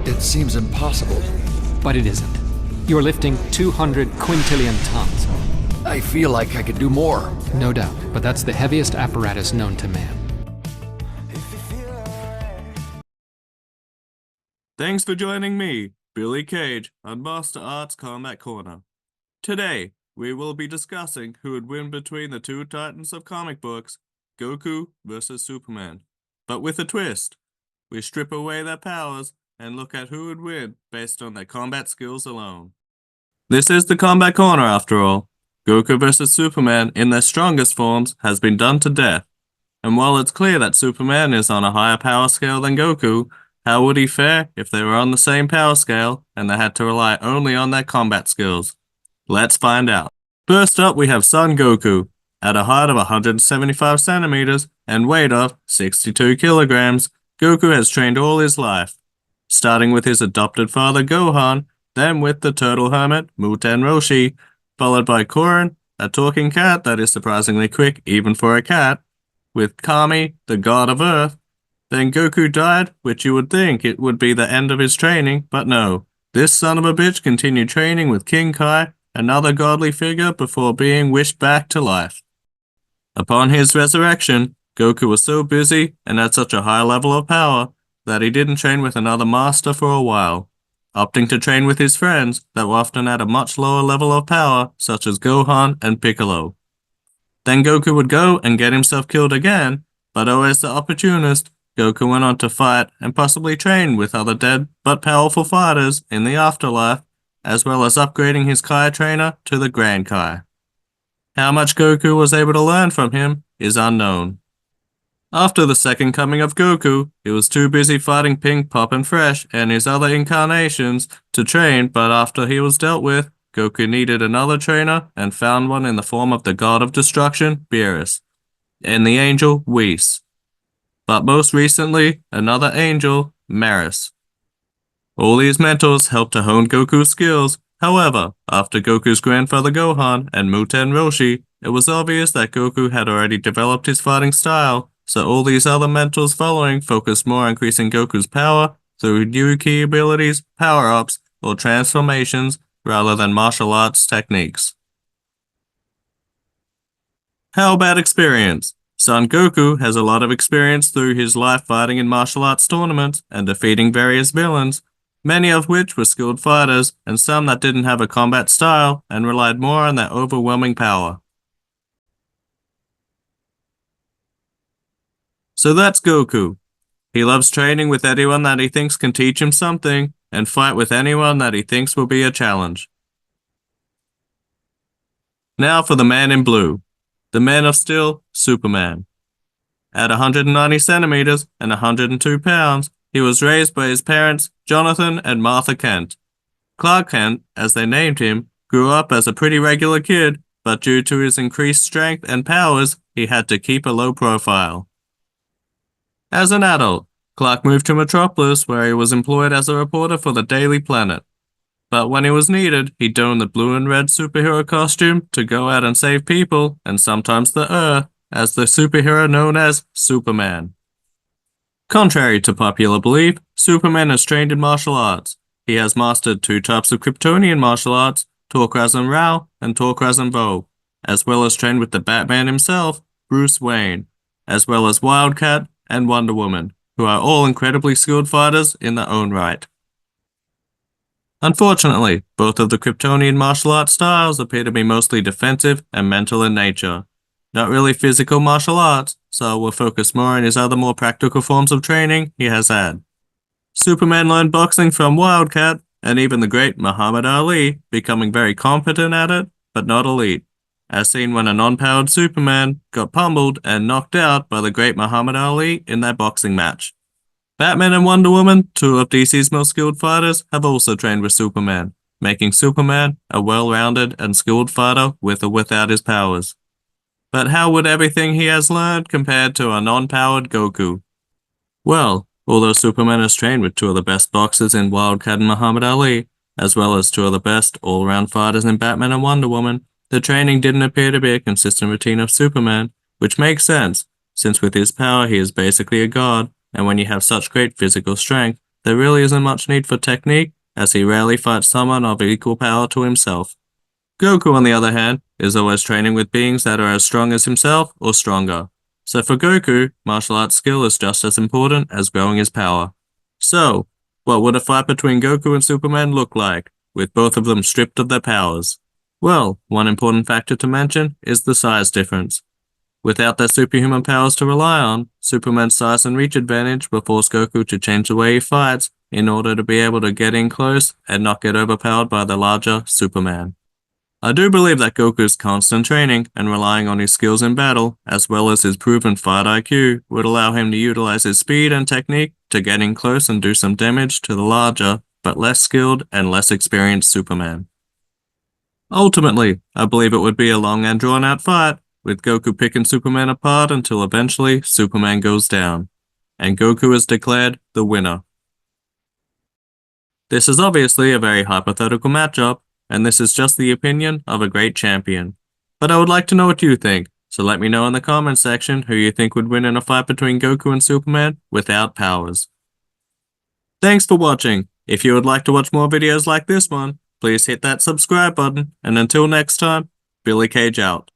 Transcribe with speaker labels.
Speaker 1: It seems impossible.
Speaker 2: But it isn't. You're lifting 200 quintillion tons.
Speaker 1: I feel like I could do more.
Speaker 2: No doubt, but that's the heaviest apparatus known to man.
Speaker 3: Thanks for joining me, Billy Cage, on Master Arts Combat Corner. Today, we will be discussing who would win between the two titans of comic books, Goku versus Superman. But with a twist. We strip away their powers and look at who would win based on their combat skills alone. This is the Combat Corner after all. Goku vs. Superman in their strongest forms has been done to death. And while it's clear that Superman is on a higher power scale than Goku, how would he fare if they were on the same power scale and they had to rely only on their combat skills? Let's find out. First up, we have Son Goku. At a height of 175 centimeters and weight of 62 kilograms, Goku has trained all his life. Starting with his adopted father Gohan, then with the turtle hermit Muten Roshi, followed by Korin, a talking cat that is surprisingly quick even for a cat, with Kami, the god of Earth. Then Goku died, which you would think it would be the end of his training, but no. This son of a bitch continued training with King Kai, another godly figure, before being wished back to life. Upon his resurrection, Goku was so busy and at such a high level of power that he didn't train with another master for a while, opting to train with his friends that were often at a much lower level of power, such as Gohan and Piccolo. Then Goku would go and get himself killed again, but always the opportunist, Goku went on to fight and possibly train with other dead but powerful fighters in the afterlife, as well as upgrading his Kai trainer to the Grand Kai. How much Goku was able to learn from him is unknown. After the second coming of Goku, he was too busy fighting Pink, Pop, and Fresh and his other incarnations to train, but after he was dealt with, Goku needed another trainer and found one in the form of the god of destruction, Beerus, and the angel, Whis. But most recently, another angel, Maris. All these mentors helped to hone Goku's skills. However, after Goku's grandfather Gohan and Muten Roshi, it was obvious that Goku had already developed his fighting style, so all these other mentors following focused more on increasing Goku's power through new key abilities, power-ups, or transformations rather than martial arts techniques. How about experience? Son Goku has a lot of experience through his life fighting in martial arts tournaments and defeating various villains, many of which were skilled fighters and some that didn't have a combat style and relied more on their overwhelming power. So that's Goku. He loves training with anyone that he thinks can teach him something and fight with anyone that he thinks will be a challenge. Now for the man in blue, the Man of Steel, Superman. At 190 centimeters and 102 pounds, he was raised by his parents, Jonathan and Martha Kent. Clark Kent, as they named him, grew up as a pretty regular kid, but due to his increased strength and powers, he had to keep a low profile. As an adult, Clark moved to Metropolis where he was employed as a reporter for the Daily Planet. But when he was needed, he donned the blue and red superhero costume to go out and save people, and sometimes the Earth, as the superhero known as Superman. Contrary to popular belief, Superman is trained in martial arts. He has mastered 2 types of Kryptonian martial arts, Torkrazon Rao and Torkrazon Vo, as well as trained with the Batman himself, Bruce Wayne, as well as Wildcat and Wonder Woman, who are all incredibly skilled fighters in their own right. Unfortunately, both of the Kryptonian martial arts styles appear to be mostly defensive and mental in nature. Not really physical martial arts, so we'll focus more on his other more practical forms of training he has had. Superman learned boxing from Wildcat, and even the great Muhammad Ali, becoming very competent at it, but not elite, as seen when a non-powered Superman got pummeled and knocked out by the great Muhammad Ali in their boxing match. Batman and Wonder Woman, 2 of DC's most skilled fighters, have also trained with Superman, making Superman a well-rounded and skilled fighter with or without his powers. But how would everything he has learned compared to a non-powered Goku? Well, although Superman is trained with 2 of the best boxers in Wildcat and Muhammad Ali, as well as 2 of the best all-around fighters in Batman and Wonder Woman, The training didn't appear to be a consistent routine of Superman, which makes sense, since with his power he is basically a god, and when you have such great physical strength, there really isn't much need for technique, as he rarely fights someone of equal power to himself. Goku, on the other hand, is always training with beings that are as strong as himself or stronger. So for Goku, martial arts skill is just as important as growing his power. So, what would a fight between Goku and Superman look like, with both of them stripped of their powers? Well, one important factor to mention is the size difference. Without their superhuman powers to rely on, Superman's size and reach advantage will force Goku to change the way he fights in order to be able to get in close and not get overpowered by the larger Superman. I do believe that Goku's constant training and relying on his skills in battle, as well as his proven fight IQ, would allow him to utilize his speed and technique to get in close and do some damage to the larger, but less skilled and less experienced Superman. Ultimately, I believe it would be a long and drawn-out fight, with Goku picking Superman apart until eventually Superman goes down, and Goku is declared the winner. This is obviously a very hypothetical matchup, and this is just the opinion of a great champion. But I would like to know what you think, so let me know in the comments section who you think would win in a fight between Goku and Superman without powers. Thanks for watching. If you would like to watch more videos like this one, please hit that subscribe button, and until next time, Billy Cage out.